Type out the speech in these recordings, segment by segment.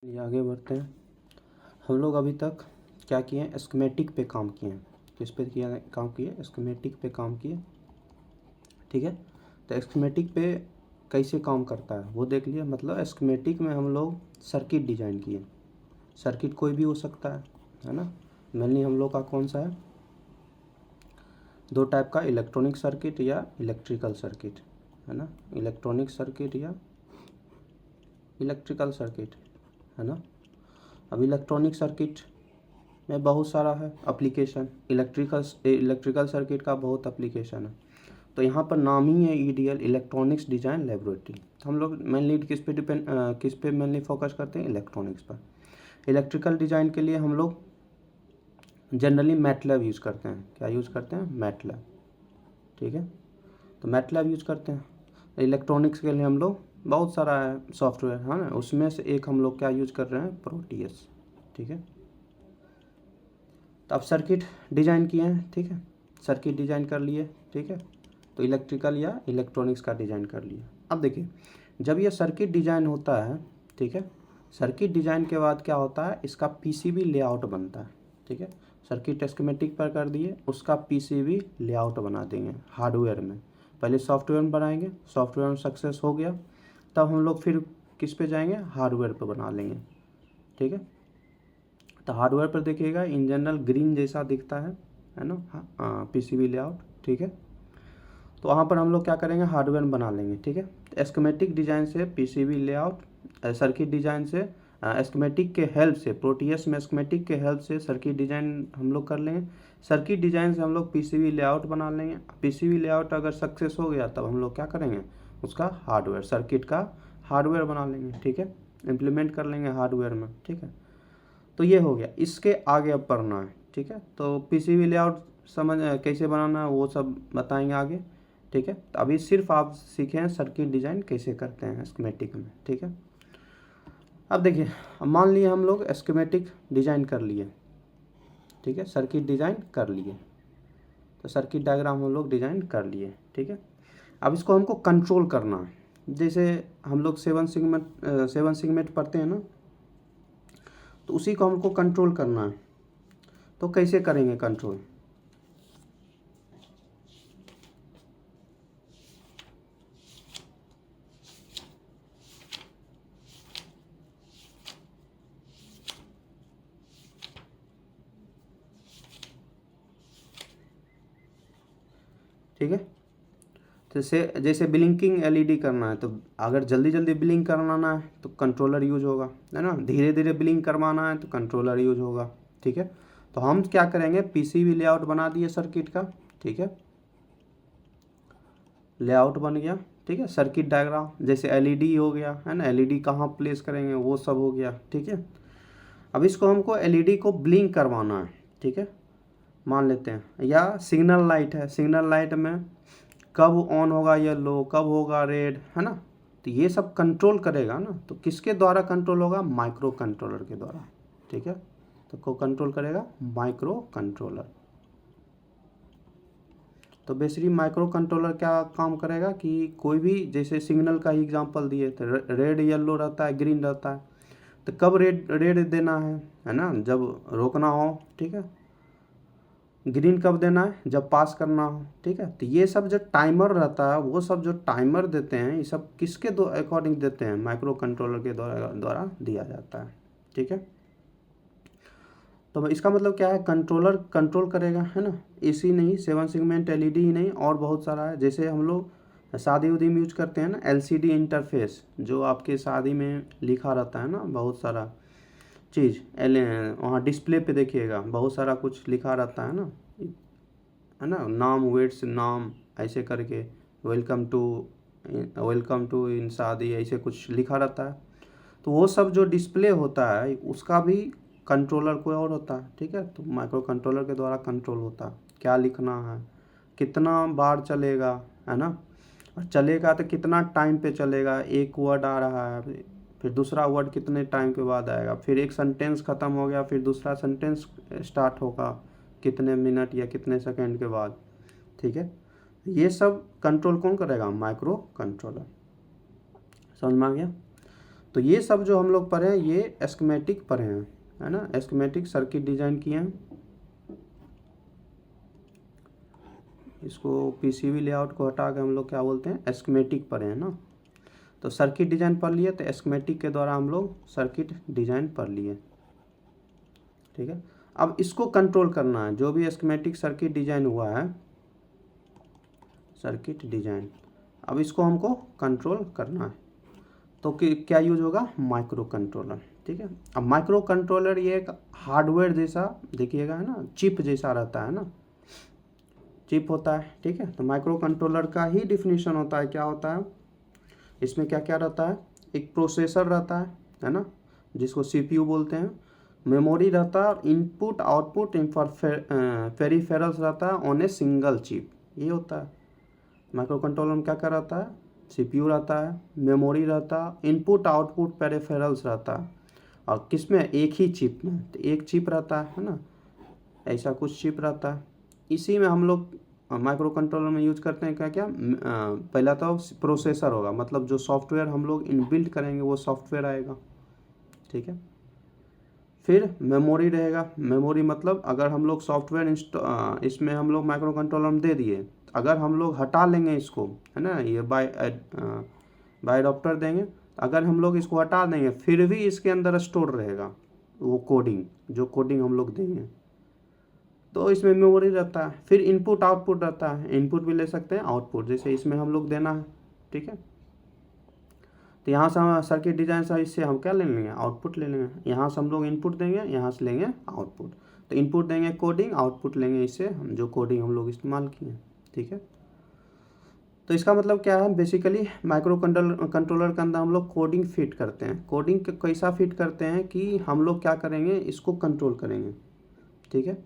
ये आगे बढ़ते हैं। हम लोग अभी तक क्या किए हैं, स्कीमेटिक पे काम किए हैं। किस पे किया काम किए, स्कीमेटिक पे काम किए। ठीक है, तो स्कीमेटिक पे कैसे काम करता है वो देख लिया। मतलब स्कीमेटिक में हम लोग सर्किट डिजाइन किए। सर्किट कोई भी हो सकता है ना। मेनली हम लोग का कौन सा है, दो टाइप का, इलेक्ट्रॉनिक सर्किट या इलेक्ट्रिकल सर्किट, है ना। इलेक्ट्रॉनिक सर्किट या इलेक्ट्रिकल सर्किट, है ना। अब इलेक्ट्रॉनिक सर्किट में बहुत सारा है एप्लीकेशन, इलेक्ट्रिकल सर्किट का बहुत एप्लीकेशन है। तो यहाँ पर नाम ही है ईडीएल, इलेक्ट्रॉनिक्स डिजाइन लेबोरेटरी। हम लोग मेनली किस पे मेनली फोकस करते हैं, इलेक्ट्रॉनिक्स पर। इलेक्ट्रिकल डिजाइन के लिए हम लोग जनरली मैटलैब यूज़ करते हैं। क्या यूज़ करते हैं, मैटलैब। ठीक है, तो मैटलैब यूज़ करते हैं। इलेक्ट्रॉनिक्स के लिए हम लोग बहुत सारा है सॉफ्टवेयर, है ना। उसमें से एक हम लोग क्या यूज़ कर रहे हैं, प्रोटियस। ठीक है, तो अब सर्किट डिजाइन किए हैं। ठीक है, सर्किट डिजाइन कर लिए। ठीक है, तो इलेक्ट्रिकल या इलेक्ट्रॉनिक्स का डिजाइन कर लिया। अब देखिए, जब ये सर्किट डिजाइन होता है, ठीक है, सर्किट डिजाइन के बाद क्या होता है, इसका पीसीबी लेआउट बनता है। ठीक है, सर्किट स्कीमेटिक पर कर दिए, उसका पीसीबी लेआउट बना देंगे हार्डवेयर में। पहले सॉफ्टवेयर में बनाएंगे, सॉफ्टवेयर में सक्सेस हो गया तब हम लोग फिर किस पे जाएंगे, हार्डवेयर पे बना लेंगे। ठीक है, तो हार्डवेयर पर देखिएगा इन जनरल ग्रीन जैसा दिखता है ना, पीसीबी लेआउट। ठीक है, तो वहाँ पर हम लोग क्या करेंगे, हार्डवेयर बना लेंगे। ठीक है, तो एस्केमेटिक डिजाइन से पीसीबी लेआउट, सर्किट डिजाइन से एस्केमेटिक के हेल्प से, प्रोटियस में एस्केमेटिक के हेल्प से सर्किट डिजाइन हम लोग कर लेंगे। सर्किट डिजाइन से हम लोग पीसीबी लेआउट बना लेंगे। पीसीबी लेआउट अगर सक्सेस हो गया तब हम लोग क्या करेंगे, उसका हार्डवेयर, सर्किट का हार्डवेयर बना लेंगे। ठीक है, इम्प्लीमेंट कर लेंगे हार्डवेयर में। ठीक है, तो ये हो गया। इसके आगे अब पढ़ना है। ठीक है, तो पीसीबी लेआउट समझ कैसे बनाना है वो सब बताएंगे आगे। ठीक है, तो अभी सिर्फ आप सीखे हैं सर्किट डिजाइन कैसे करते हैं स्कीमेटिक में। ठीक है, अब देखिए, अब मान लिए हम लोग स्कीमेटिक डिजाइन कर लिए। ठीक है, सर्किट डिजाइन कर लिए, तो सर्किट डायग्राम हम लोग डिजाइन कर लिए। ठीक है, अब इसको हमको कंट्रोल करना है। जैसे हम लोग सेवन सिगमेंट पढ़ते हैं ना, तो उसी को हमको कंट्रोल करना है। तो कैसे करेंगे कंट्रोल, ठीक है। जैसे ब्लिंकिंग एलईडी करना है, तो अगर जल्दी जल्दी ब्लिंक करवाना है तो कंट्रोलर यूज होगा, है ना। धीरे धीरे ब्लिंक करवाना है तो कंट्रोलर यूज होगा। ठीक है, तो हम क्या करेंगे, पीसीबी लेआउट बना दिए सर्किट का। ठीक है, लेआउट बन गया। ठीक है, सर्किट डायग्राम जैसे एलईडी हो गया, है ना, एलईडी कहाँ प्लेस करेंगे वो सब हो गया। ठीक है, अब इसको हमको एलईडी को ब्लिंक करवाना है। ठीक है, मान लेते हैं, या सिग्नल लाइट है, सिग्नल लाइट में कब ऑन होगा येलो, कब होगा रेड, है ना। तो ये सब कंट्रोल करेगा ना, तो किसके द्वारा कंट्रोल होगा, माइक्रो कंट्रोलर के द्वारा। ठीक है, तो को कंट्रोल करेगा माइक्रो कंट्रोलर। तो बेसिकली माइक्रो कंट्रोलर क्या काम करेगा कि कोई भी, जैसे सिग्नल का ही एग्जांपल दिए, तो रेड येलो रहता है, ग्रीन रहता है, तो कब रेड रेड देना है ना, जब रोकना हो। ठीक है, ग्रीन कब देना है, जब पास करना हो। ठीक है, तो ये सब जो टाइमर रहता है, वो सब जो टाइमर देते हैं, ये सब किसके अकॉर्डिंग देते हैं, माइक्रो कंट्रोलर के द्वारा दिया जाता है। ठीक है, तो इसका मतलब क्या है, कंट्रोलर कंट्रोल करेगा, है ना। एसी नहीं, सेवन सेगमेंट एलईडी ही नहीं, और बहुत सारा है। जैसे हम लोग शादी उदी में यूज करते हैं ना, एलसीडी इंटरफेस, जो आपके शादी में लिखा रहता है ना, बहुत सारा चीज़ वहाँ डिस्प्ले पे देखिएगा बहुत सारा कुछ लिखा रहता है ना, नाम, वेट्स, नाम, ऐसे करके, वेलकम टू इन शादी, ऐसे कुछ लिखा रहता है। तो वो सब जो डिस्प्ले होता है उसका भी कंट्रोलर कोई और होता है। ठीक है, तो माइक्रो कंट्रोलर के द्वारा कंट्रोल होता है, क्या लिखना है, कितना बार चलेगा, है ना, और चलेगा तो कितना टाइम पे चलेगा, एक वर्ड आ रहा है फिर दूसरा वर्ड कितने टाइम के बाद आएगा, फिर एक सेंटेंस ख़त्म हो गया फिर दूसरा सेंटेंस स्टार्ट होगा कितने मिनट या कितने सेकंड के बाद। ठीक है, ये सब कंट्रोल कौन करेगा, माइक्रो कंट्रोलर। समझ में आ गया। तो ये सब जो हम लोग पढ़े हैं ये एस्केमेटिक पढ़े हैं, है ना, एस्केमेटिक सर्किट डिजाइन किए हैं। इसको पीसीबी लेआउट को हटा के हम लोग क्या बोलते हैं, एस्केमेटिक पढ़े हैं ना। तो सर्किट डिजाइन पढ़ लिए, तो एस्केमेटिक के द्वारा हम लोग सर्किट डिजाइन पढ़ लिए, ठीक है। अब इसको कंट्रोल करना है, जो भी एस्केमेटिक सर्किट डिजाइन हुआ है, सर्किट डिजाइन, अब इसको हमको कंट्रोल करना है। तो क्या यूज होगा, माइक्रो कंट्रोलर, ठीक है। अब माइक्रो कंट्रोलर ये एक हार्डवेयर जैसा देखिएगा, है ना, चिप जैसा रहता है ना, चिप होता है, ठीक है। तो माइक्रो कंट्रोलर का ही डिफिनीशन होता है, क्या होता है इसमें, क्या क्या रहता है, एक प्रोसेसर रहता है ना, जिसको सीपीयू बोलते हैं, मेमोरी रहता है, और इनपुट आउटपुट पेरिफेरल्स रहता है ऑन ए सिंगल चिप, ये होता है माइक्रो कंट्रोलर में। क्या क्या रहता है, सीपीयू रहता है, मेमोरी रहता है, इनपुट आउटपुट पेरिफेरल्स रहता है, और किस में, एक ही चिप में, तो एक चिप रहता है ना, ऐसा कुछ चिप रहता है। इसी में हम लोग माइक्रो कंट्रोलर में यूज करते हैं क्या क्या, पहला तो प्रोसेसर होगा, मतलब जो सॉफ्टवेयर हम लोग इनबिल्ट करेंगे वो सॉफ्टवेयर आएगा, ठीक है। फिर मेमोरी रहेगा, मेमोरी मतलब अगर हम लोग सॉफ्टवेयर इसमें हम लोग माइक्रो कंट्रोलर में दे दिए, अगर हम लोग हटा लेंगे इसको, है ना, ये बाय अडॉप्टर देंगे, अगर हम लोग इसको हटा देंगे फिर भी इसके अंदर स्टोर रहेगा वो कोडिंग, जो कोडिंग हम लोग देंगे, तो इसमें मेमोरी रहता है। फिर इनपुट आउटपुट रहता है, इनपुट भी ले सकते हैं, आउटपुट, जैसे इसमें हम लोग देना है, ठीक है। तो यहाँ से हम सर्किट डिजाइन से इससे हम क्या ले लेंगे, आउटपुट ले लेंगे, यहाँ से हम लोग इनपुट देंगे, यहाँ से लेंगे आउटपुट। तो इनपुट देंगे कोडिंग, आउटपुट लेंगे इससे हम जो कोडिंग हम लोग इस्तेमाल किए, ठीक है। तो इसका मतलब क्या है, बेसिकली माइक्रो कंट्रोलर के अंदर हम लोग कोडिंग फिट करते हैं। कोडिंग कैसा फिट करते हैं कि हम लोग क्या करेंगे, इसको कंट्रोल करेंगे, ठीक है।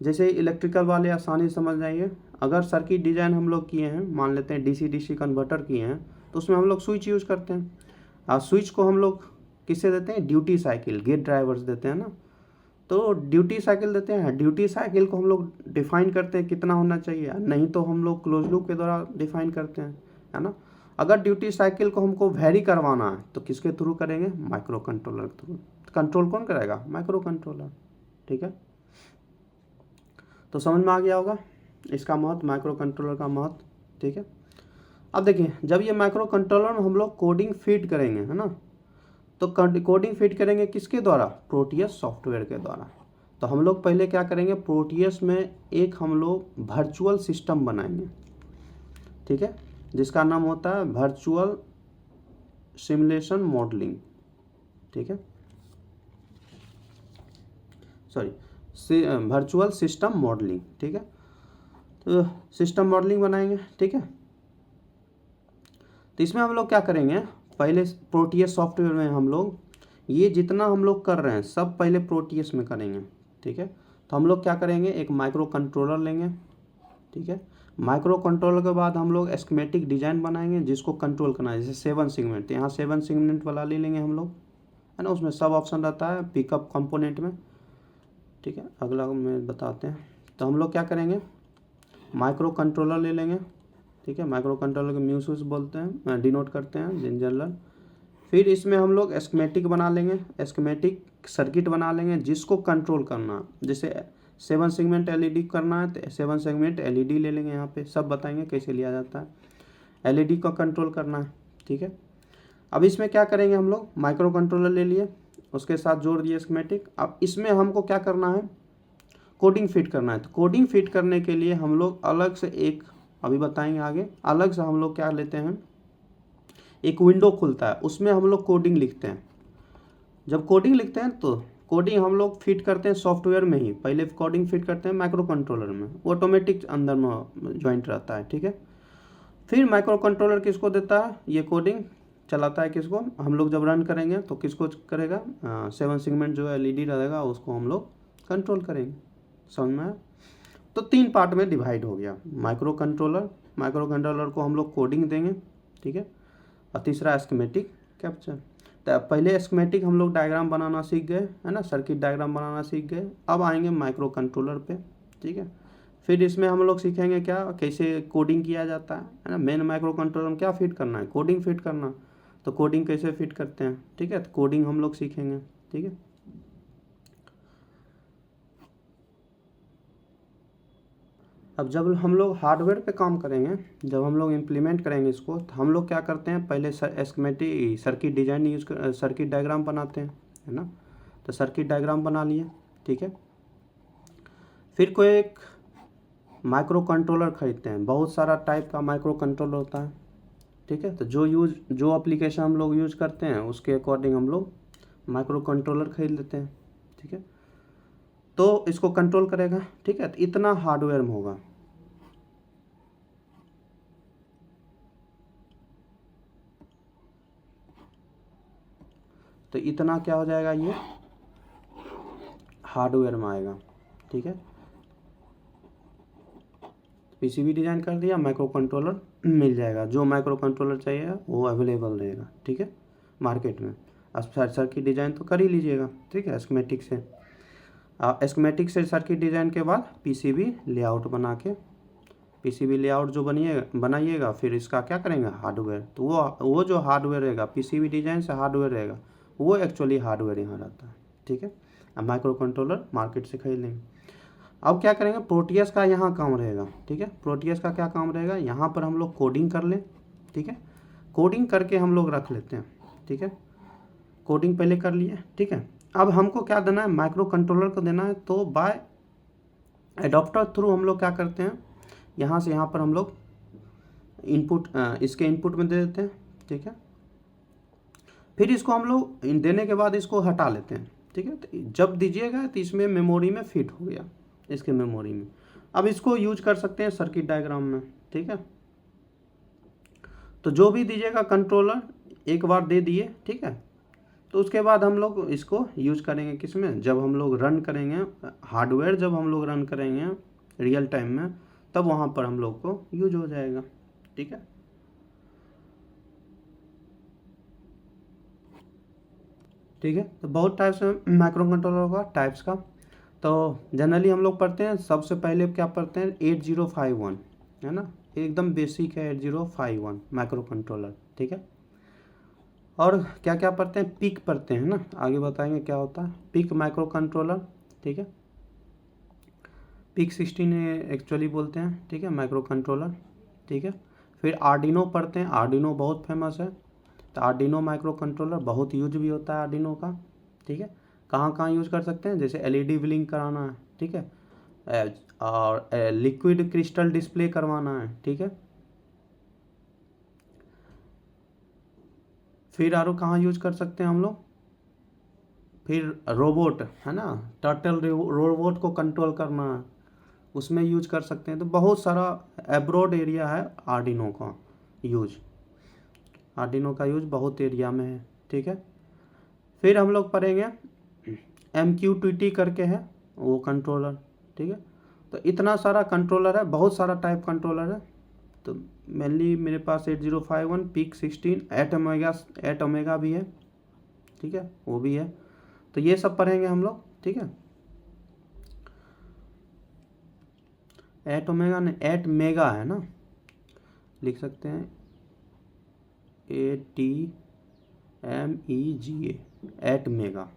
जैसे इलेक्ट्रिकल वाले आसानी समझ जाइए, अगर सर्किट डिजाइन हम लोग किए हैं, मान लेते हैं डीसी डीसी कन्वर्टर किए हैं, तो उसमें हम लोग स्विच यूज़ करते हैं, और स्विच को हम लोग किससे देते हैं, ड्यूटी साइकिल, गेट ड्राइवर्स देते हैं ना, तो ड्यूटी साइकिल देते हैं। ड्यूटी साइकिल को हम लोग डिफाइन करते हैं कितना होना चाहिए, नहीं तो हम लोग क्लोज लूप के द्वारा डिफाइन करते हैं, है ना। अगर ड्यूटी साइकिल को हमको वेरी करवाना है तो किसके थ्रू करेंगे, माइक्रो कंट्रोलर के थ्रू। कंट्रोल कौन कराएगा, माइक्रो कंट्रोलर, ठीक है। तो समझ में आ गया होगा इसका महत्व, माइक्रो कंट्रोलर का महत्व, ठीक है। अब देखिए, जब ये माइक्रो कंट्रोलर में हम लोग कोडिंग फीड करेंगे, है ना, तो कोडिंग फीड करेंगे किसके द्वारा, प्रोटियस सॉफ्टवेयर के द्वारा। तो हम लोग पहले क्या करेंगे, प्रोटियस में एक हम लोग वर्चुअल सिस्टम बनाएंगे, ठीक है, जिसका नाम होता है वर्चुअल सिमुलेशन मॉडलिंग, ठीक है, सॉरी, वर्चुअल सिस्टम मॉडलिंग, ठीक है। तो सिस्टम मॉडलिंग बनाएंगे, ठीक है। तो इसमें हम लोग क्या करेंगे, पहले प्रोटियस सॉफ्टवेयर में हम लोग ये जितना हम लोग कर रहे हैं सब पहले प्रोटियस में करेंगे, ठीक है। तो हम लोग क्या करेंगे, एक माइक्रो कंट्रोलर लेंगे, ठीक है। माइक्रो कंट्रोलर के बाद हम लोग एस्केमेटिक डिजाइन बनाएंगे जिसको कंट्रोल करना है, जैसे 7 सेगमेंट, यहाँ 7 सेगमेंट वाला ले लेंगे हम लोग, है ना, उसमें सब ऑप्शन रहता है पिकअप कंपोनेंट में, ठीक है। अगला में बताते हैं। तो हम लोग क्या करेंगे, माइक्रो कंट्रोलर ले लेंगे, ठीक है, माइक्रो कंट्रोलर के म्यूज बोलते हैं, डिनोट करते हैं इन जनरल। फिर इसमें हम लोग एस्केमेटिक बना लेंगे, एस्केमेटिक सर्किट बना लेंगे जिसको कंट्रोल करना, जैसे 7 सेगमेंट एलईडी करना है तो 7 सेगमेंट एलईडी ले लेंगे, यहाँ पे सब बताएंगे कैसे लिया जाता है, एलईडी को कंट्रोल करना है, ठीक है। अब इसमें क्या करेंगे, हम लोग माइक्रो कंट्रोलर ले लिए, उसके साथ जोड़ दिए एस्केमेटिक। अब इसमें हमको क्या करना है, कोडिंग फिट करना है। तो कोडिंग फिट करने के लिए हम लोग अलग से एक, अभी बताएंगे आगे, अलग से हम लोग क्या लेते हैं, एक विंडो खुलता है, उसमें हम लोग कोडिंग लिखते हैं। जब कोडिंग लिखते हैं तो कोडिंग हम लोग फिट करते हैं सॉफ्टवेयर में ही, पहले कोडिंग फिट करते हैं माइक्रो कंट्रोलर में, ऑटोमेटिक अंदर में ज्वाइंट रहता है, ठीक है। फिर माइक्रो कंट्रोलर किसको देता है, ये कोडिंग चलाता है किसको, हम लोग जब रन करेंगे तो किसको करेगा, 7 सेगमेंट जो एलईडी रहेगा उसको हम लोग कंट्रोल करेंगे, समझ में आया। तो 3 पार्ट में डिवाइड हो गया माइक्रो कंट्रोलर को हम लोग कोडिंग देंगे, ठीक है, और तीसरा एस्केमेटिक कैप्चर। तो पहले एस्केमेटिक हम लोग डायग्राम बनाना सीख गए, है ना, सर्किट डायग्राम बनाना सीख गए। अब आएंगे माइक्रो कंट्रोलर पे, ठीक है। फिर इसमें हम लोग सीखेंगे क्या, कैसे कोडिंग किया जाता है ना, मेन माइक्रो कंट्रोलर में क्या फिट करना है, कोडिंग फिट करना। तो कोडिंग कैसे फिट करते हैं, ठीक है, तो कोडिंग हम लोग सीखेंगे, ठीक है। अब जब हम लोग हार्डवेयर पे काम करेंगे, जब हम लोग इम्प्लीमेंट करेंगे इसको, तो हम लोग क्या करते हैं, पहले एस्केमेटिक सर्किट डिजाइन सर्किट डायग्राम बनाते हैं, है ना। तो सर्किट डायग्राम बना लिए, ठीक है। फिर कोई एक माइक्रो कंट्रोलर खरीदते हैं, बहुत सारा टाइप का माइक्रो कंट्रोलर होता है, ठीक है। तो जो एप्लीकेशन हम लोग यूज करते हैं उसके अकॉर्डिंग हम लोग माइक्रो कंट्रोलर खरीद लेते हैं, ठीक है। तो इसको कंट्रोल करेगा, ठीक है। तो इतना हार्डवेयर में होगा, तो इतना क्या हो जाएगा, ये हार्डवेयर में आएगा, ठीक है। पीसीबी डिजाइन कर दिया, माइक्रो कंट्रोलर मिल जाएगा, जो माइक्रो कंट्रोलर चाहिए वो अवेलेबल रहेगा, ठीक है, मार्केट में। अब सर्किट डिजाइन तो कर ही लीजिएगा, ठीक है, एस्केमेटिक से। एस्केमेटिक से सर्किट डिजाइन के बाद पीसीबी लेआउट बना के, पीसीबी लेआउट जो बनाइएगा, फिर इसका क्या करेंगे, हार्डवेयर। तो वो जो हार्डवेयर रहेगा, पीसीबी डिजाइन से हार्डवेयर रहेगा, वो एक्चुअली हार्डवेयर यहाँ रहता है, ठीक है। अब माइक्रो कंट्रोलर मार्केट से खरीद लेंगे। अब क्या करेंगे, प्रोटियस का यहाँ काम रहेगा, ठीक है। प्रोटियस का क्या काम रहेगा, यहाँ पर हम लोग कोडिंग कर लें, ठीक है। कोडिंग करके हम लोग रख लेते हैं, ठीक है। कोडिंग पहले कर लिए, ठीक है। अब हमको क्या देना है, माइक्रो कंट्रोलर को देना है, तो बाय एडॉप्टर थ्रू हम लोग क्या करते हैं, यहाँ से यहाँ पर हम लोग इनपुट इसके इनपुट में दे देते हैं, ठीक है। फिर इसको हम लोग देने के बाद इसको हटा लेते हैं, ठीक है। तो जब दीजिएगा तो इसमें मेमोरी में फिट हो गया, इसके मेमोरी में। अब इसको यूज कर सकते हैं सर्किट डायग्राम में, ठीक है। तो जो भी दीजिएगा कंट्रोलर एक बार दे दिए, ठीक है। तो उसके बाद हम लोग इसको यूज करेंगे किस में, जब हम लोग रन करेंगे हार्डवेयर, जब हम लोग रन करेंगे रियल टाइम में, तब वहाँ पर हम लोग को यूज हो जाएगा, ठीक है। ठीक है, तो बहुत टाइप्स में माइक्रो कंट्रोलर होगा, टाइप्स का। तो जनरली हम लोग पढ़ते हैं, सबसे पहले क्या पढ़ते हैं, 8051, है ना, एकदम बेसिक है 8051 माइक्रो कंट्रोलर, ठीक है। और क्या क्या पढ़ते हैं, पिक पढ़ते हैं ना, आगे बताएंगे क्या होता है पिक माइक्रो कंट्रोलर, ठीक है। पिक 16 एक्चुअली बोलते हैं, ठीक है, माइक्रो कंट्रोलर, ठीक है। फिर आर्डिनो पढ़ते हैं, आर्डिनो बहुत फेमस है, तो आर्डिनो माइक्रो कंट्रोलर बहुत यूज भी होता है आर्डिनो का, ठीक है। कहाँ कहाँ यूज कर सकते हैं, जैसे एलईडी ब्लिंक कराना है, ठीक है, और लिक्विड क्रिस्टल डिस्प्ले करवाना है, ठीक है। फिर और कहाँ यूज कर सकते हैं हम लोग, फिर रोबोट है ना, टर्टल रोबोट को कंट्रोल करना है, उसमें यूज कर सकते हैं। तो बहुत सारा एब्रॉड एरिया है आर्डिनो का यूज, आर्डिनो का यूज बहुत एरिया में है, ठीक है। फिर हम लोग पढ़ेंगे MQTT करके है वो कंट्रोलर, ठीक है। तो इतना सारा कंट्रोलर है, बहुत सारा टाइप कंट्रोलर है। तो मेनली मेरे पास 8051, पिक 16, 8 ओमेगा भी है, ठीक है, वो भी है। तो ये सब पढ़ेंगे हम लोग, ठीक है। 8 ओमेगा नहीं, 8 मेगा है ना, लिख सकते हैं ATMEGA, 8 मेगा,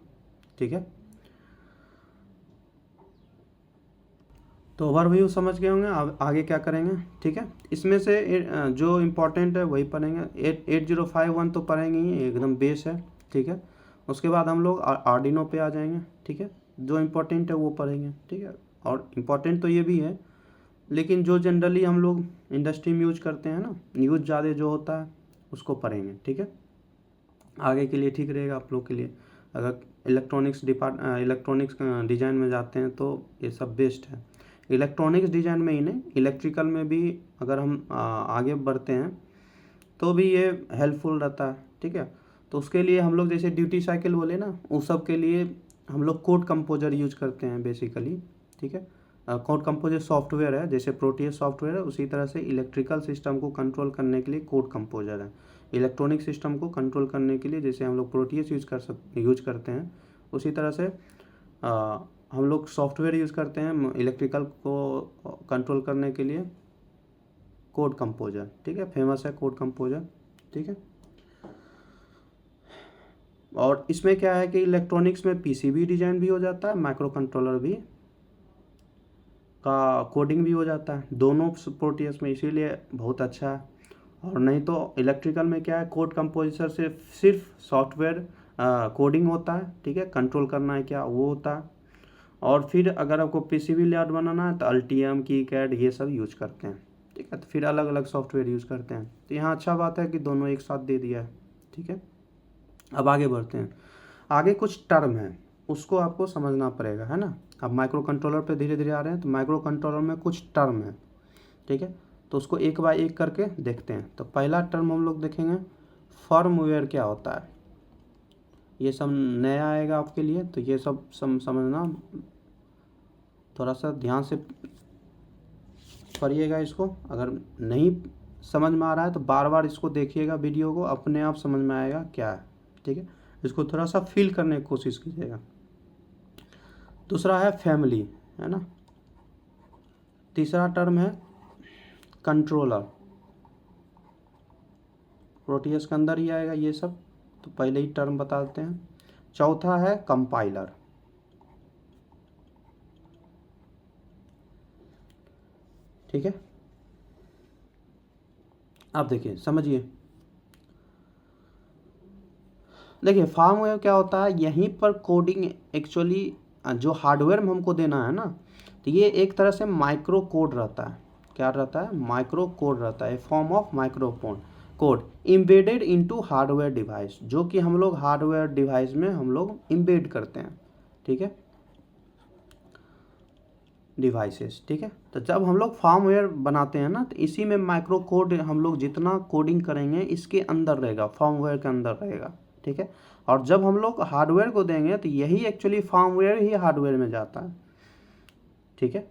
ठीक है। तो ओवरव्यू समझ गए होंगे, अब आगे क्या करेंगे, ठीक है। इसमें से जो इम्पोर्टेंट है वही पढ़ेंगे, 8051 तो पढ़ेंगे ही, एकदम बेस है, ठीक है। उसके बाद हम लोग आर्डिनो पे आ जाएंगे, ठीक है, जो इम्पोर्टेंट है वो पढ़ेंगे, ठीक है। और इम्पोर्टेंट तो ये भी है, लेकिन जो जनरली हम लोग इंडस्ट्री में यूज करते हैं ना, यूज ज़्यादा जो होता है उसको पढ़ेंगे, ठीक है। आगे के लिए ठीक रहेगा आप लोग के लिए, अगर इलेक्ट्रॉनिक्स डिज़ाइन में जाते हैं तो ये सब बेस्ट है। इलेक्ट्रॉनिक्स डिज़ाइन में ही नहीं, इलेक्ट्रिकल में भी अगर हम आगे बढ़ते हैं तो भी ये हेल्पफुल रहता है, ठीक है। तो उसके लिए हम लोग जैसे ड्यूटी साइकिल बोले ना, उस सब के लिए हम लोग कोड कंपोजर यूज करते हैं बेसिकली, ठीक है। कोड कंपोजर सॉफ्टवेयर है, जैसे प्रोटियस सॉफ्टवेयर है, उसी तरह से इलेक्ट्रिकल सिस्टम को कंट्रोल करने के लिए कोड कंपोजर है। इलेक्ट्रॉनिक सिस्टम को कंट्रोल करने के लिए जैसे हम लोग प्रोटियस यूज करते हैं, उसी तरह से हम लोग सॉफ्टवेयर यूज़ करते हैं इलेक्ट्रिकल को कंट्रोल करने के लिए, कोड कंपोजर, ठीक है, फेमस है कोड कंपोजर, ठीक है। और इसमें क्या है कि इलेक्ट्रॉनिक्स में पीसीबी डिजाइन भी हो जाता है, माइक्रो कंट्रोलर भी का कोडिंग भी हो जाता है, दोनों प्रोटीएस में, इसीलिए बहुत अच्छा है। और नहीं तो इलेक्ट्रिकल में क्या है, कोड कंपोजिटर से सिर्फ सॉफ्टवेयर कोडिंग होता है, ठीक है, कंट्रोल करना है क्या वो होता है। और फिर अगर आपको पीसीबी लेआउट बनाना है तो अल्टीएम, कीकैड ये सब यूज करते हैं, ठीक है। तो फिर अलग अलग सॉफ्टवेयर यूज करते हैं। तो यहाँ अच्छा बात है कि दोनों एक साथ दे दिया है, ठीक है। अब आगे बढ़ते हैं। आगे कुछ टर्म है उसको आपको समझना पड़ेगा, है ना। अब माइक्रो कंट्रोलर पे धीरे धीरे आ रहे हैं। तो माइक्रो कंट्रोलर में कुछ टर्म है, ठीक है। तो उसको एक बाय एक करके देखते हैं। तो पहला टर्म हम लोग देखेंगे, फर्मवेयर क्या होता है। ये सब नया आएगा आपके लिए, तो ये सब समझना, थोड़ा सा ध्यान से पढ़िएगा इसको। अगर नहीं समझ में आ रहा है तो बार बार इसको देखिएगा, वीडियो को, अपने आप समझ में आएगा क्या है, ठीक है। इसको थोड़ा सा फील करने की कोशिश कीजिएगा। दूसरा है फैमिली, है ना। तीसरा टर्म है कंट्रोलर, प्रोटीएस के अंदर ही आएगा ये सब, तो पहले ही टर्म बता देते हैं। चौथा है कंपाइलर, ठीक है। आप देखिए, समझिए, देखिए फार्मवेयर क्या होता है, यहीं पर कोडिंग एक्चुअली जो हार्डवेयर में हमको देना है ना, तो ये एक तरह से माइक्रो कोड रहता है। क्या रहता है, माइक्रो कोड रहता है, form of micro code embedded into hardware device, जो कि हम लोग हार्डवेयर डिवाइस में हम लोग इम्बेड करते हैं, ठीक है, डिवाइसेस, ठीक है। तो जब हम लोग फॉर्मवेयर बनाते हैं ना, तो इसी में माइक्रो कोड हम लोग जितना कोडिंग करेंगे इसके अंदर रहेगा, फॉर्मवेयर के अंदर रहेगा, ठीक है। और जब हम लोग हार्डवेयर को देंगे तो यही एक्चुअली फॉर्मवेयर ही हार्डवेयर में जाता है, ठीक है।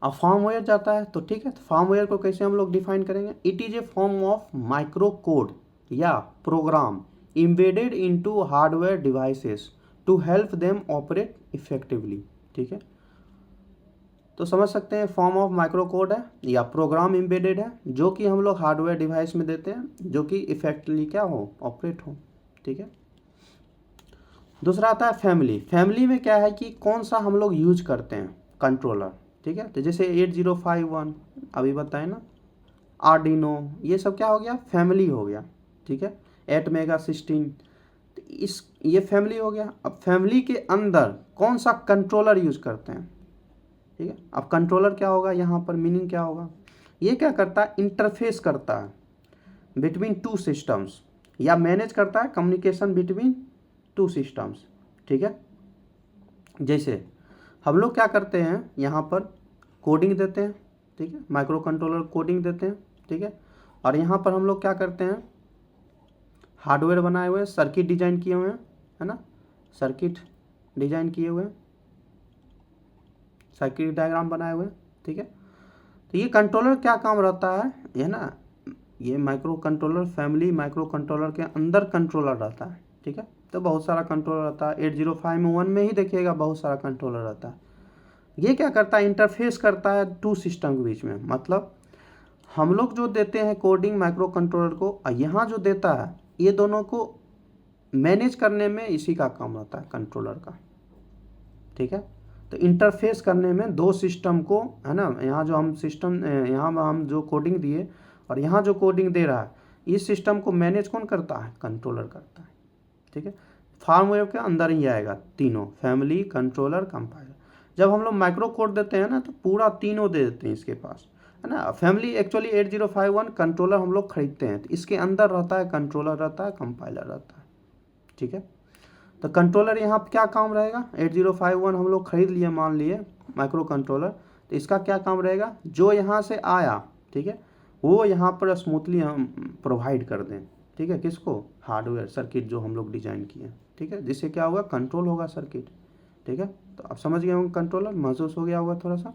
अब फॉर्मवेयर जाता है तो ठीक है, तो फॉर्मवेयर को कैसे हम लोग डिफाइन करेंगे, it is a form of micro code या program embedded into hardware devices to help them operate effectively, ठीक है। तो समझ सकते हैं, फॉर्म ऑफ माइक्रो कोड है या प्रोग्राम इम्बेडेड है, जो कि हम लोग हार्डवेयर डिवाइस में देते हैं, जो कि इफेक्टिवली क्या हो, ऑपरेट हो, ठीक है। दूसरा आता है फैमिली। फैमिली में क्या है कि कौन सा हम लोग यूज करते हैं कंट्रोलर, ठीक है। तो जैसे 8051 अभी बताए ना, आर्डिनो, ये सब क्या हो गया, फैमिली हो गया, ठीक है। 8 मेगा 16, तो इस ये फैमिली हो गया। अब फैमिली के अंदर कौन सा कंट्रोलर यूज करते हैं, ठीक है। अब कंट्रोलर क्या होगा, यहाँ पर मीनिंग क्या होगा, ये क्या करता है, इंटरफेस करता है बिटवीन टू सिस्टम्स, या मैनेज करता है कम्युनिकेशन बिटवीन टू सिस्टम्स, ठीक है। जैसे हम लोग क्या करते हैं, यहाँ पर कोडिंग देते हैं, ठीक है, माइक्रो कंट्रोलर कोडिंग देते हैं, ठीक है। और यहाँ पर हम लोग क्या करते हैं, हार्डवेयर बनाए हुए हैं, सर्किट डिजाइन किए हुए हैं, है ना, सर्किट डिजाइन किए हुए हैं, सर्किट डायग्राम बनाए हुए हैं, ठीक है। तो ये कंट्रोलर क्या काम रहता है ना, ये micro controller family micro controller के अंदर कंट्रोलर रहता है, ठीक है। तो बहुत सारा कंट्रोलर रहता है, 8051 में ही देखिएगा बहुत सारा कंट्रोलर रहता है। ये क्या करता है, इंटरफेस करता है टू सिस्टम के बीच में। मतलब हम लोग जो देते हैं कोडिंग माइक्रो कंट्रोलर को, यहाँ जो देता है, ये दोनों को मैनेज करने में इसी का काम रहता है कंट्रोलर का, ठीक है। तो इंटरफेस करने में दो सिस्टम को, है ना, यहाँ जो हम सिस्टम, यहाँ हम जो कोडिंग दिए और यहाँ जो कोडिंग दे रहा है, इस सिस्टम को मैनेज कौन करता है, कंट्रोलर करता है, ठीक है। फार्मवेयर के अंदर ही आएगा तीनों, फैमिली, कंट्रोलर, कंपाइलर। जब हम लोग माइक्रो कोड देते हैं ना, तो पूरा तीनों दे देते हैं इसके पास, है ना। फैमिली एक्चुअली 8051 कंट्रोलर हम लोग खरीदते हैं, तो इसके अंदर रहता है कंट्रोलर रहता है, कंपाइलर रहता है, ठीक है। तो कंट्रोलर यहाँ पर क्या काम रहेगा, 8051 हम लोग खरीद लिए, मान लिए माइक्रो कंट्रोलर, तो इसका क्या काम रहेगा, जो यहाँ से आया, ठीक है, वो यहाँ पर स्मूथली हम प्रोवाइड कर दें, ठीक है, किसको, हार्डवेयर सर्किट जो हम लोग डिजाइन किए, ठीक है, जिससे क्या होगा, कंट्रोल होगा सर्किट, ठीक है। तो आप समझ गए होंगे, कंट्रोलर महसूस हो गया होगा थोड़ा सा।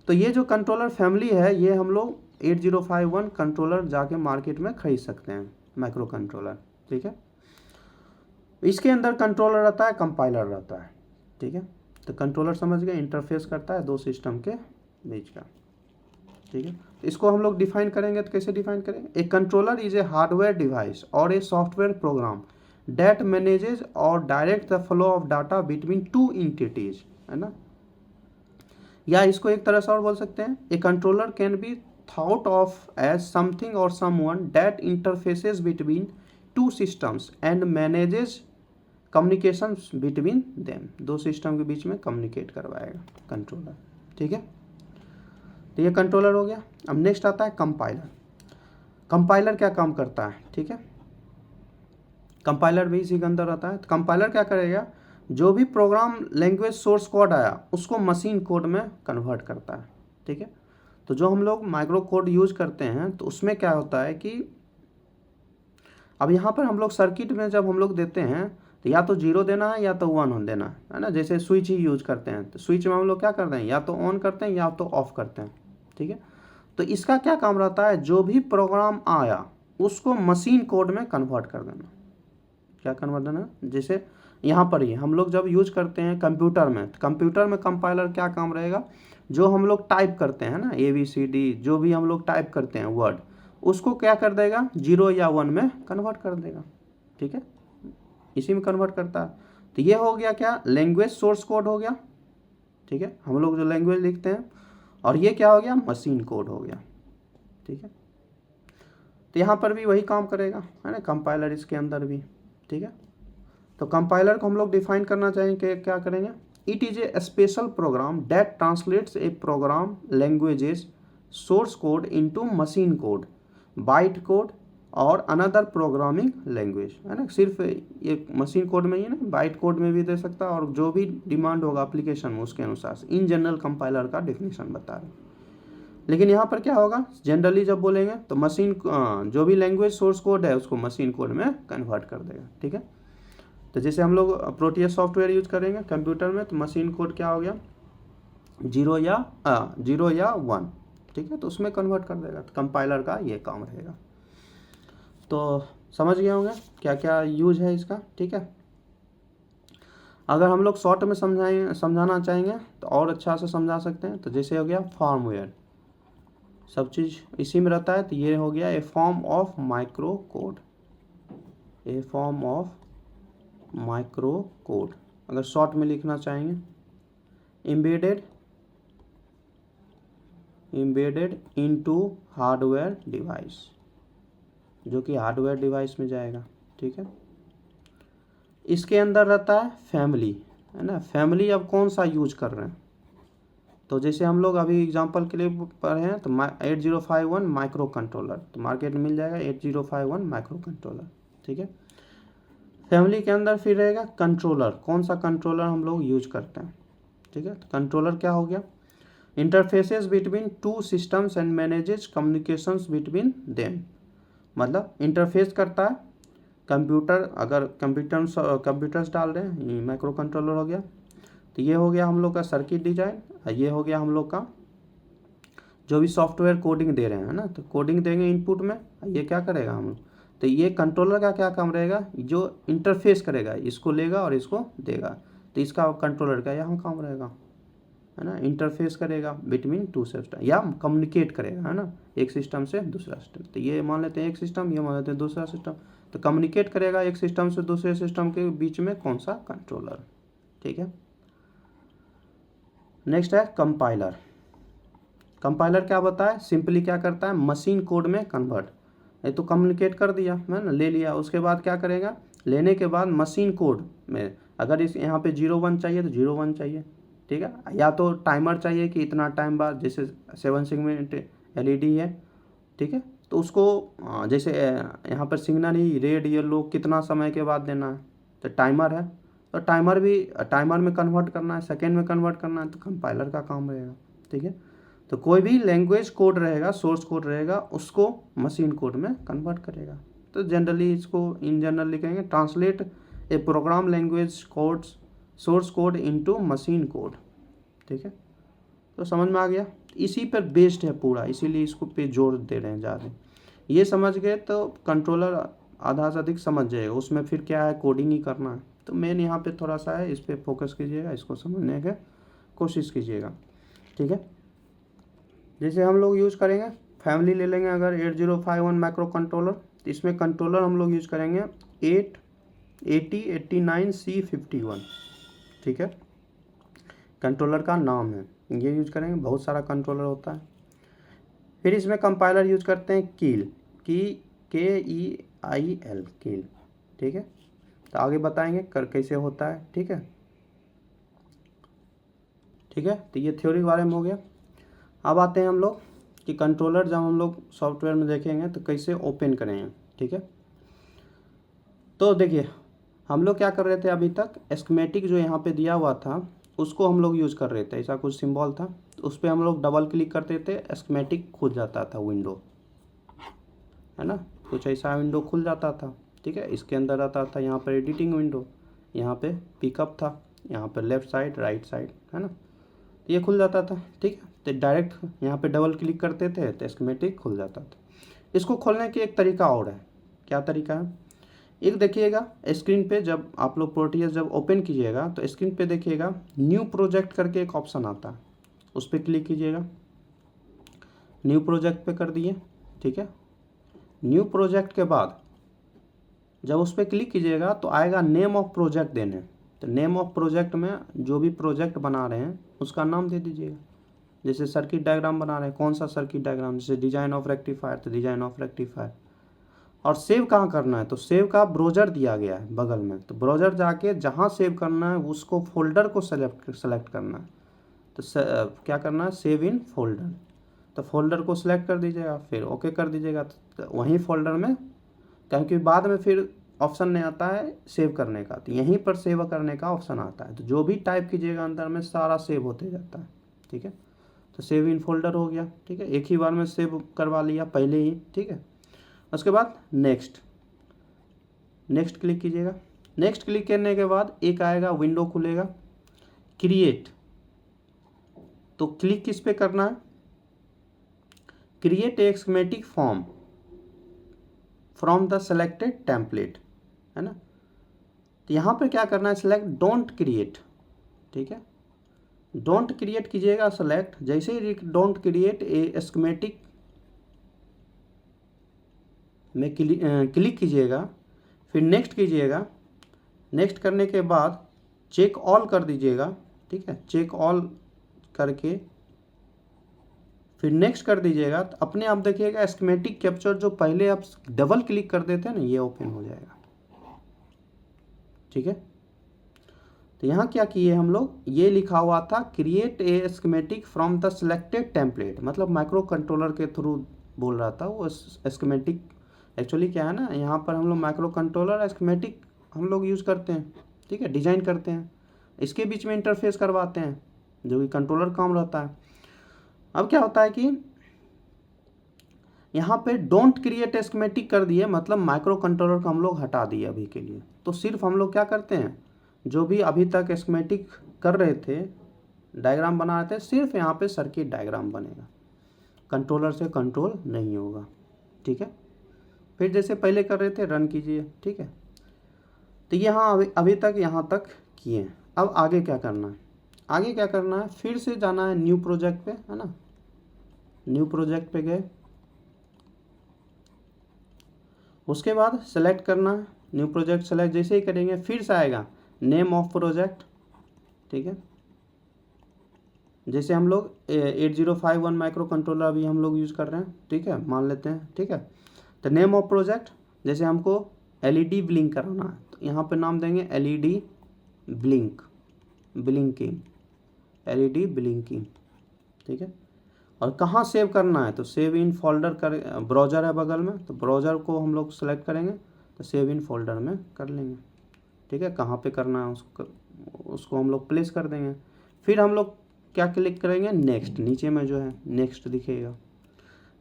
तो ये जो कंट्रोलर फैमिली है, ये हम लोग 8051 कंट्रोलर जाके मार्केट में खरीद सकते हैं, माइक्रो कंट्रोलर, ठीक है। इसके अंदर कंट्रोलर रहता है, कंपाइलर रहता है, ठीक है। तो कंट्रोलर समझ गए, इंटरफेस करता है दो सिस्टम के बीच का। ठीक है। तो इसको हम लोग डिफाइन करेंगे तो कैसे डिफाइन करेंगे, a controller is a hardware device और a software program that manages और direct the flow of data between two entities, है ना। या इसको एक तरह से और बोल सकते हैं, a controller can be thought of as something और someone that interfaces between two systems and manages communication between them, दो सिस्टम के बीच में कम्युनिकेट करवाएगा कंट्रोलर, ठीक है। तो ये कंट्रोलर हो गया। अब नेक्स्ट आता है कंपाइलर। कंपाइलर क्या काम करता है, ठीक है, कंपाइलर भी इसी के अंदर आता है। तो कंपाइलर क्या करेगा, जो भी प्रोग्राम लैंग्वेज सोर्स कोड आया उसको मशीन कोड में कन्वर्ट करता है, ठीक है। तो जो हम लोग माइक्रो कोड यूज करते हैं तो उसमें क्या होता है कि अब यहाँ पर हम लोग सर्किट में जब हम लोग देते हैं तो या तो 0 देना है या तो 1 देना है ना। जैसे स्विच ही यूज करते हैं तो स्विच में हम लोग क्या करते हैं, या तो ऑन करते हैं या तो ऑफ करते हैं, ठीक है। तो इसका क्या काम रहता है, जो भी प्रोग्राम आया उसको मशीन कोड में कन्वर्ट कर देना। क्या कन्वर्ट देना, जैसे यहाँ पर ही हम लोग जब यूज करते हैं कंप्यूटर में, तो कंप्यूटर में कंपाइलर क्या काम रहेगा, जो हम लोग टाइप करते हैं ना ABCD जो भी हम लोग टाइप करते हैं वर्ड, उसको क्या कर देगा 0 या 1 में कन्वर्ट कर देगा, ठीक है, इसी में कन्वर्ट करता है। तो ये हो गया क्या, लैंग्वेज सोर्स कोड हो गया, ठीक है, हम लोग जो लैंग्वेज लिखते हैं, और ये क्या हो गया, मशीन कोड हो गया, ठीक है। तो यहाँ पर भी वही काम करेगा, है ना, कंपाइलर इसके अंदर भी, ठीक है। तो कंपाइलर को हम लोग डिफाइन करना चाहेंगे, क्या करेंगे, it is a special program that translates a program languages source code into machine code, byte code और अनदर प्रोग्रामिंग लैंग्वेज, है ना। सिर्फ ये मशीन कोड में ही ना, बाइट कोड में भी दे सकता है, और जो भी डिमांड होगा एप्लीकेशन में उसके अनुसार से। इन जनरल कंपाइलर का डेफिनेशन बता रहे हैं। लेकिन यहाँ पर क्या होगा, जनरली जब बोलेंगे तो मशीन जो भी लैंग्वेज सोर्स कोड है उसको मशीन कोड में कन्वर्ट कर देगा, ठीक है। तो जैसे हम लोग प्रोटियस सॉफ्टवेयर यूज करेंगे कंप्यूटर में, तो मशीन कोड क्या हो गया, 0 या 1, ठीक है, तो उसमें कन्वर्ट कर देगा। तो कंपाइलर का ये काम रहेगा। तो समझ गए होंगे क्या क्या यूज है इसका, ठीक है। अगर हम लोग शॉर्ट में समझाना चाहेंगे तो और अच्छा से समझा सकते हैं। तो जैसे हो गया फॉर्मवेयर, सब चीज़ इसी में रहता है। तो ये हो गया a form of micro code, a form of micro code. अगर शॉर्ट में लिखना चाहेंगे, एम्बेडेड इनटू हार्डवेयर डिवाइस, जो कि हार्डवेयर डिवाइस में जाएगा, ठीक है। इसके अंदर रहता है फैमिली, है ना। फैमिली अब कौन सा यूज कर रहे हैं, तो जैसे हम लोग अभी एग्जांपल के लिए पढ़े हैं, तो 8051 माइक्रो कंट्रोलर, तो मार्केट में मिल जाएगा 8051 माइक्रो कंट्रोलर, ठीक है। फैमिली के अंदर फिर रहेगा कंट्रोलर, कौन सा कंट्रोलर हम लोग यूज करते हैं, ठीक है। तो कंट्रोलर क्या हो गया, interfaces between two systems and manages communications between them, मतलब इंटरफेस करता है कंप्यूटर, अगर कंप्यूटर्स डाल रहे हैं, ये माइक्रो कंट्रोलर हो गया। तो ये हो गया हम लोग का सर्किट डिजाइन, ये हो गया हम लोग का जो भी सॉफ्टवेयर कोडिंग दे रहे हैं, ना, तो कोडिंग देंगे इनपुट में, ये क्या करेगा हम, तो ये कंट्रोलर का क्या काम रहेगा, जो इंटरफेस करेगा, इसको लेगा और इसको देगा। तो इसका कंट्रोलर का यहाँ काम रहेगा, है ना, इंटरफेस करेगा बिटवीन टू सिस्टम, या कम्युनिकेट करेगा, है ना, एक सिस्टम से दूसरा सिस्टम। तो ये मान लेते हैं एक सिस्टम, ये मान लेते हैं दूसरा सिस्टम, तो कम्युनिकेट करेगा एक सिस्टम से दूसरे सिस्टम के बीच में कौन सा कंट्रोलर, ठीक है। नेक्स्ट है कंपाइलर। कंपाइलर क्या बताया, सिंपली क्या करता है, मशीन कोड में कन्वर्ट, ये तो कम्युनिकेट कर दिया, है ना, ले लिया, उसके बाद क्या करेगा, लेने के बाद मशीन कोड में अगर इस यहाँ पे 0-1 चाहिए तो 0-1 चाहिए, ठीक है, या तो टाइमर चाहिए कि इतना टाइम बाद, जैसे 7 सेगमेंट LED है, ठीक है, तो उसको जैसे यहाँ पर सिग्नल ही रेड येलो कितना समय के बाद देना है, तो टाइमर है, तो टाइमर में कन्वर्ट करना है, सेकेंड में कन्वर्ट करना है, तो कंपाइलर का काम रहेगा, ठीक है। तो कोई भी लैंग्वेज कोड रहेगा, सोर्स कोड रहेगा, उसको मशीन कोड में कन्वर्ट करेगा। तो जनरली इसको इन जनरल लिखेंगे, translate a program language codes source code into machine code, ठीक है। तो समझ में आ गया, इसी पर बेस्ड है पूरा, इसीलिए इसको पे जोर दे रहे हैं ज़्यादा। ये समझ गए तो कंट्रोलर आधा से अधिक समझ जाएगा, उसमें फिर क्या है, कोडिंग ही करना है। तो मेन यहाँ पे थोड़ा सा है, इस पर फोकस कीजिएगा, इसको समझने की कोशिश कीजिएगा, ठीक है। जैसे हम लोग यूज़ करेंगे फैमिली ले लेंगे अगर 8051 माइक्रो कंट्रोलर, तो इसमें कंट्रोलर हम लोग यूज़ करेंगे 88089C51, ठीक है, कंट्रोलर का नाम है, ये यूज करेंगे। बहुत सारा कंट्रोलर होता है। फिर इसमें कंपाइलर यूज करते हैं कील, KEIL, कील, ठीक है। तो आगे बताएंगे कर कैसे होता है, ठीक है, ठीक है। तो ये थ्योरी के बारे में हो गया। अब आते हैं हम लोग कि कंट्रोलर जब हम लोग सॉफ्टवेयर में देखेंगे तो कैसे ओपन करेंगे, ठीक है। तो देखिए हम लोग क्या कर रहे थे अभी तक, एस्केमेटिक जो यहाँ पे दिया हुआ था उसको हम लोग यूज़ कर रहे थे, ऐसा कुछ सिंबल था, तो उस पर हम लोग डबल क्लिक करते थे, एस्केमेटिक खुल जाता था विंडो, है ना, कुछ ऐसा विंडो खुल जाता था, ठीक है। इसके अंदर आता था यहाँ पर एडिटिंग विंडो, यहाँ पे पिकअप था, यहाँ पे लेफ़्ट साइड राइट साइड, है ना, ये खुल जाता था, ठीक है। तो डायरेक्ट यहाँ पे डबल क्लिक करते थे तो एस्केमेटिक खुल जाता था। इसको खोलने की एक तरीका और है, क्या तरीका है, एक देखिएगा स्क्रीन पे जब आप लोग प्रोटियस जब ओपन कीजिएगा तो स्क्रीन पे देखिएगा न्यू प्रोजेक्ट करके एक ऑप्शन आता है, उस पर क्लिक कीजिएगा, न्यू प्रोजेक्ट पे कर दिए, ठीक है। न्यू प्रोजेक्ट के बाद जब उस पर क्लिक कीजिएगा तो आएगा नेम ऑफ प्रोजेक्ट देने, तो नेम ऑफ प्रोजेक्ट में जो भी प्रोजेक्ट बना रहे हैं उसका नाम दे दीजिएगा। जैसे सर्किट डायग्राम बना रहे हैं, कौन सा सर्किट डायग्राम, जैसे डिजाइन ऑफ रेक्टिफायर तो डिजाइन ऑफ रेक्टिफायर। और सेव कहाँ करना है, तो सेव का ब्राउज़र दिया गया है बगल में, तो ब्राउज़र जाके जहाँ सेव करना है उसको फोल्डर को सेलेक्ट करना है, तो क्या करना है, सेव इन फोल्डर, तो फोल्डर को सिलेक्ट कर दीजिएगा, फिर ओके कर दीजिएगा, तो वहीं फोल्डर में, क्योंकि बाद में फिर ऑप्शन नहीं आता है सेव करने का, तो यहीं पर सेव करने का ऑप्शन आता है, तो जो भी टाइप कीजिएगा अंदर में सारा सेव होते जाता है, ठीक है। तो सेव इन फोल्डर हो गया, ठीक है, एक ही बार में सेव करवा लिया पहले ही, ठीक है। उसके बाद नेक्स्ट क्लिक कीजिएगा। नेक्स्ट क्लिक करने के बाद एक आएगा विंडो खुलेगा, क्रिएट, तो क्लिक किस पे करना है, create a schematic form from the selected template, है ना। तो यहाँ पे क्या करना है, सेलेक्ट डोंट क्रिएट, ठीक है, डोंट क्रिएट कीजिएगा सेलेक्ट, जैसे ही डोंट क्रिएट ए स्कीमेटिक में क्लिक कीजिएगा, फिर नेक्स्ट कीजिएगा, नेक्स्ट करने के बाद चेक ऑल कर दीजिएगा, ठीक है, चेक ऑल करके फिर नेक्स्ट कर दीजिएगा, तो अपने आप देखिएगा स्कीमेटिक कैप्चर जो पहले आप डबल क्लिक कर देते हैं ना, ये ओपन हो जाएगा, ठीक है। तो यहाँ क्या किए हम लोग, ये लिखा हुआ था create a schematic from the selected template, मतलब माइक्रो कंट्रोलर के थ्रू बोल रहा था वो स्कीमेटिक। एक्चुअली क्या है ना, यहाँ पर हम लोग माइक्रो कंट्रोलर स्कीमेटिक हम लोग यूज़ करते हैं, ठीक है, डिज़ाइन करते हैं, इसके बीच में इंटरफेस करवाते हैं जो कि कंट्रोलर काम रहता है। अब क्या होता है कि यहाँ पे डोंट क्रिएट स्कीमेटिक कर दिए, मतलब माइक्रो कंट्रोलर को हम लोग हटा दिए अभी के लिए। तो सिर्फ हम लोग क्या करते हैं, जो भी अभी तक स्कीमेटिक कर रहे थे, डायग्राम बना रहे थे, सिर्फ यहाँ पे सर्किट डायग्राम बनेगा, कंट्रोलर से कंट्रोल नहीं होगा, ठीक है। फिर जैसे पहले कर रहे थे रन कीजिए, ठीक है। तो यहाँ अभी तक यहाँ तक किए। अब आगे क्या करना है, आगे क्या करना है, फिर से जाना है न्यू प्रोजेक्ट पे, है ना, न्यू प्रोजेक्ट पे गए, उसके बाद सेलेक्ट करना है न्यू प्रोजेक्ट, सेलेक्ट जैसे ही करेंगे फिर से आएगा नेम ऑफ प्रोजेक्ट, ठीक है। जैसे हम लोग 8051 माइक्रो कंट्रोलर अभी हम लोग यूज़ कर रहे हैं, ठीक है, मान लेते हैं, ठीक है। तो नेम ऑफ प्रोजेक्ट, जैसे हमको LED ब्लिंक कराना है तो यहाँ पे नाम देंगे LED ब्लिंकिंग, LED ब्लिंकिंग, ठीक है। और कहाँ सेव करना है, तो सेव इन फोल्डर कर, ब्राउज़र है बगल में, तो ब्राउज़र को हम लोग सेलेक्ट करेंगे तो सेव इन फोल्डर में कर लेंगे, ठीक है। कहाँ पे करना है उसको हम लोग प्लेस कर देंगे। फिर हम लोग क्या क्लिक करेंगे, नेक्स्ट, नीचे में जो है नेक्स्ट दिखेगा।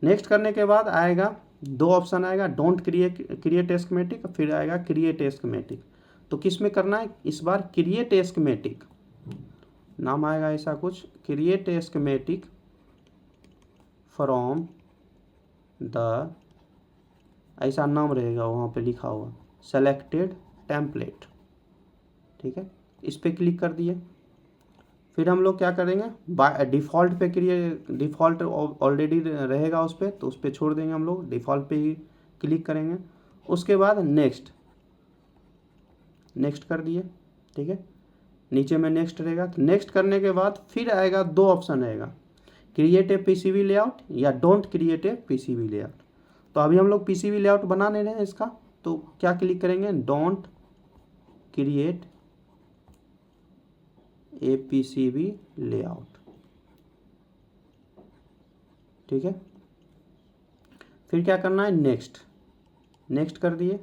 नेक्स्ट करने के बाद आएगा दो ऑप्शन आएगा, डोंट क्रिएट स्कीमेटिक, फिर आएगा क्रिएट स्कीमेटिक। तो किस में करना है, इस बार क्रिएट स्कीमेटिक नाम आएगा, ऐसा कुछ, क्रिएट स्कीमेटिक फ्रॉम द, ऐसा नाम रहेगा वहाँ पे लिखा हुआ, सेलेक्टेड टेम्पलेट, ठीक है। इस पर क्लिक कर दिए, फिर हम लोग क्या करेंगे, बाय डिफ़ॉल्ट पे डिफ़ॉल्ट ऑलरेडी रहेगा उस पर, तो उस पर छोड़ देंगे हम लोग, डिफ़ॉल्ट पे ही क्लिक करेंगे। उसके बाद नेक्स्ट कर दिए, ठीक है, नीचे में नेक्स्ट रहेगा। तो नेक्स्ट करने के बाद फिर आएगा, दो ऑप्शन रहेगा, क्रिएट ए पीसीबी लेआउट या don't create a PCB layout. तो अभी हम लोग पीसीबी लेआउट बनाने रहे हैं इसका, तो क्या क्लिक करेंगे, don't create a PCB layout, ठीक है। फिर क्या करना है, नेक्स्ट कर दिए,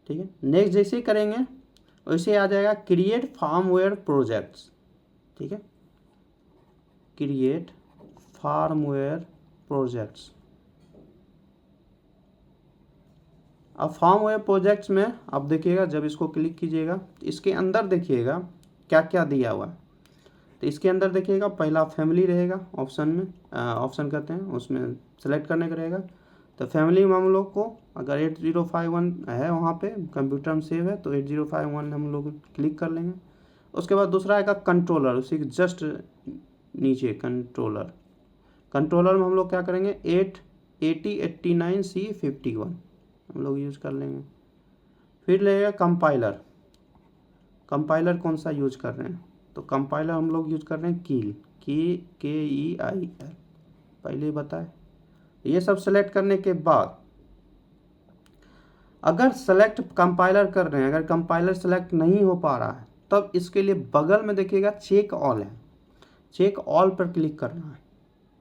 ठीक है। नेक्स्ट जैसे ही करेंगे वैसे आ जाएगा क्रिएट फार्मवेयर प्रोजेक्ट्स, ठीक है, क्रिएट फार्मवेयर प्रोजेक्ट्स। अब फार्मवेयर प्रोजेक्ट्स में आप देखिएगा, जब इसको क्लिक कीजिएगा तो इसके अंदर देखिएगा क्या क्या दिया हुआ है। तो इसके अंदर देखिएगा पहला फैमिली रहेगा, ऑप्शन में ऑप्शन कहते हैं, उसमें सेलेक्ट करने का रहेगा। तो फैमिली में हम लोग को अगर 8051 है वहाँ पे कंप्यूटर में सेव है, तो 8051 हम लोग क्लिक कर लेंगे। उसके बाद दूसरा आएगा कंट्रोलर, उसी के जस्ट नीचे कंट्रोलर में हम लोग क्या करेंगे, 8089C51 हम लोग यूज़ कर लेंगे। फिर लगेगा कंपाइलर कौन सा यूज कर रहे हैं, तो कंपाइलर हम लोग यूज कर रहे हैं कील, KEIL, पहले ही बताए। ये सब सेलेक्ट करने के बाद अगर सेलेक्ट कंपाइलर कर रहे हैं, अगर कंपाइलर सेलेक्ट नहीं हो पा रहा है, तब इसके लिए बगल में देखिएगा चेक ऑल है, चेक ऑल पर क्लिक करना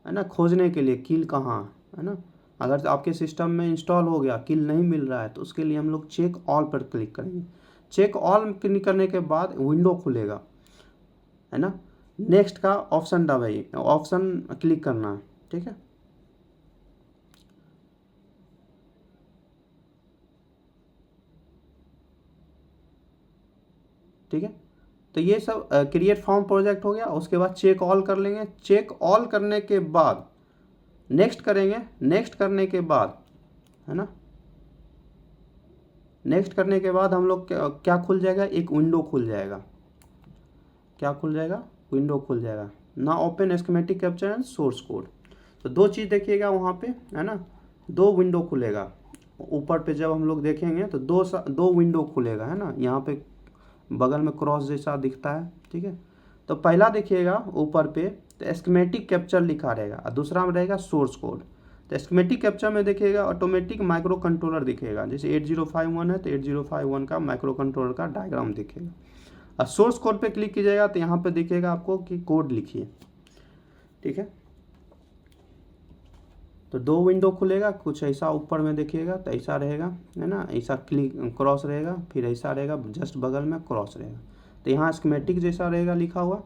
है ना, खोजने के लिए कील कहाँ है ना। अगर आपके सिस्टम में इंस्टॉल हो गया, कील नहीं मिल रहा है, तो उसके लिए हम लोग चेक ऑल पर क्लिक करेंगे। चेक ऑल क्लिक करने के बाद विंडो खुलेगा, है ना। नेक्स्ट का ऑप्शन दबाइए, ऑप्शन क्लिक करना है, ठीक है। ठीक है, तो ये सब क्रिएट फॉर्म प्रोजेक्ट हो गया। उसके बाद चेक ऑल कर लेंगे। चेक ऑल करने के बाद नेक्स्ट करेंगे। नेक्स्ट करने के बाद, है ना, नेक्स्ट करने के बाद हम लोग क्या खुल जाएगा, एक विंडो खुल जाएगा। क्या खुल जाएगा, विंडो खुल जाएगा ना, open schematic capture and source code. तो दो चीज़ देखिएगा वहाँ पे, है ना, दो विंडो खुलेगा। ऊपर पे जब हम लोग देखेंगे तो दो विंडो खुलेगा, है ना, यहाँ पे बगल में क्रॉस जैसा दिखता है, ठीक है। तो पहला देखिएगा ऊपर पे तो स्कीमेटिक कैप्चर लिखा रहेगा और दूसरा में रहेगा सोर्स कोड। तो स्कीमेटिक कैप्चर में देखिएगा ऑटोमेटिक माइक्रो कंट्रोलर दिखेगा, जैसे 8051 है तो 8051 का माइक्रो कंट्रोलर का डायग्राम दिखेगा। और सोर्स कोड पे क्लिक कीजिएगा तो यहाँ पे दिखेगा आपको कि कोड लिखिए, ठीक है। तो दो विंडो खुलेगा, कुछ ऐसा ऊपर में देखिएगा तो ऐसा रहेगा, है ना, ऐसा क्लिक क्रॉस रहेगा, फिर ऐसा रहेगा, जस्ट बगल में क्रॉस रहेगा। तो यहाँ स्कीमेटिक जैसा रहेगा लिखा हुआ,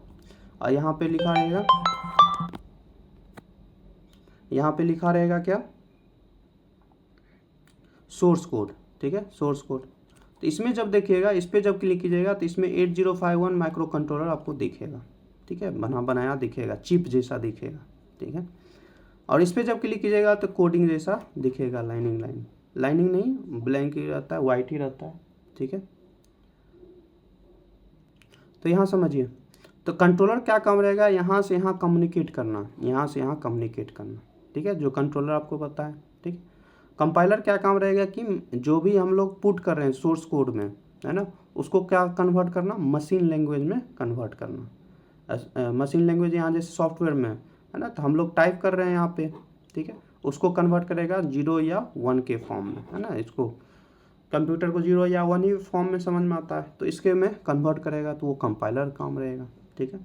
और यहाँ पे लिखा रहेगा, यहाँ पे लिखा रहेगा क्या, सोर्स कोड, ठीक है, सोर्स कोड। तो इसमें जब देखिएगा, इस पर जब क्लिक कीजिएगा तो इसमें 8051 माइक्रो कंट्रोलर आपको दिखेगा, ठीक है, बनाया दिखेगा, चिप जैसा दिखेगा, ठीक है। और इस पर जब क्लिक कीजिएगा तो कोडिंग जैसा दिखेगा, लाइनिंग नहीं, ब्लैंक ही रहता है, वाइट ही रहता है, ठीक है। तो यहाँ समझिए, तो कंट्रोलर क्या काम रहेगा, यहाँ से यहाँ कम्युनिकेट करना, यहाँ से यहाँ कम्युनिकेट करना, ठीक है, जो कंट्रोलर आपको पता है, ठीक। कंपाइलर क्या काम रहेगा कि जो भी हम लोग पुट कर रहे हैं सोर्स कोड में, है ना, उसको क्या कन्वर्ट करना, मशीन लैंग्वेज में कन्वर्ट करना। मशीन लैंग्वेज यहाँ जैसे सॉफ्टवेयर में है ना, तो हम लोग टाइप कर रहे हैं यहाँ पे, ठीक है, उसको कन्वर्ट करेगा 0 या 1 के फॉर्म में, है ना। इसको कंप्यूटर को 0 या 1 ही फॉर्म में समझ में आता है, तो इसके में कन्वर्ट करेगा, तो वो कंपाइलर काम रहेगा, ठीक है।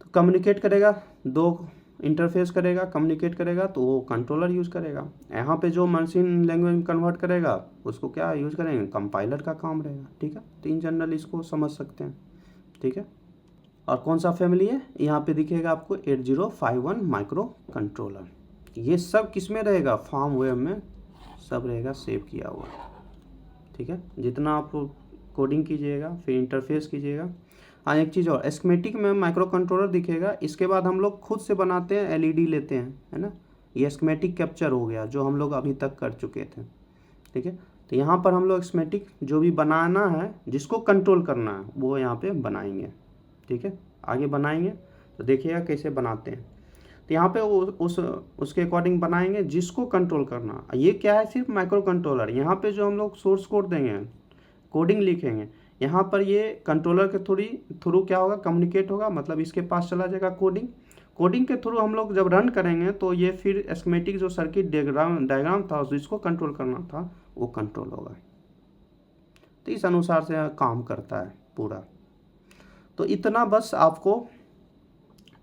तो कम्युनिकेट करेगा, दो इंटरफेस करेगा, कम्युनिकेट करेगा, तो वो कंट्रोलर यूज़ करेगा। यहाँ पे जो मशीन लैंग्वेज में कन्वर्ट करेगा उसको क्या यूज़ करेंगे, कंपाइलर का काम रहेगा, ठीक है। तो इन जनरल इसको समझ सकते हैं, ठीक है। और कौन सा फैमिली है, यहाँ पे दिखेगा आपको 8051 माइक्रो कंट्रोलर। ये सब किस में रहेगा, फार्मवेयर में सब रहेगा सेव किया हुआ, ठीक है। जितना आप कोडिंग कीजिएगा, फिर इंटरफेस कीजिएगा। हाँ, एक चीज़ और, स्कीमेटिक में माइक्रो कंट्रोलर दिखेगा, इसके बाद हम लोग खुद से बनाते हैं, LED लेते हैं, है ना। ये स्कीमेटिक कैप्चर हो गया जो हम लोग अभी तक कर चुके थे, ठीक है। तो यहाँ पर हम लोग स्कीमेटिक जो भी बनाना है, जिसको कंट्रोल करना है, वो यहाँ पे बनाएंगे, ठीक है, आगे बनाएंगे तो देखिएगा कैसे बनाते हैं। तो यहाँ पे उसके अकॉर्डिंग बनाएंगे जिसको कंट्रोल करना। ये क्या है, सिर्फ माइक्रो कंट्रोलर। यहाँ पे जो हम लोग सोर्स कोड देंगे, कोडिंग लिखेंगे, यहाँ पर ये कंट्रोलर के थ्रू क्या होगा, कम्युनिकेट होगा, मतलब इसके पास चला जाएगा कोडिंग। कोडिंग के थ्रू हम लोग जब रन करेंगे तो ये फिर स्कीमेटिक जो सर्किट डायग्राम था जिसको कंट्रोल करना था वो कंट्रोल होगा। तो इस अनुसार से काम करता है पूरा। तो इतना बस आपको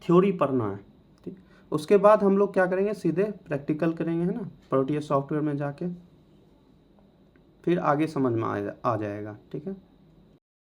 थ्योरी पढ़ना है, ठीक। उसके बाद हम लोग क्या करेंगे, सीधे प्रैक्टिकल करेंगे, है ना, प्रोटियस सॉफ्टवेयर में जाके, फिर आगे समझ में आ जाएगा, ठीक है।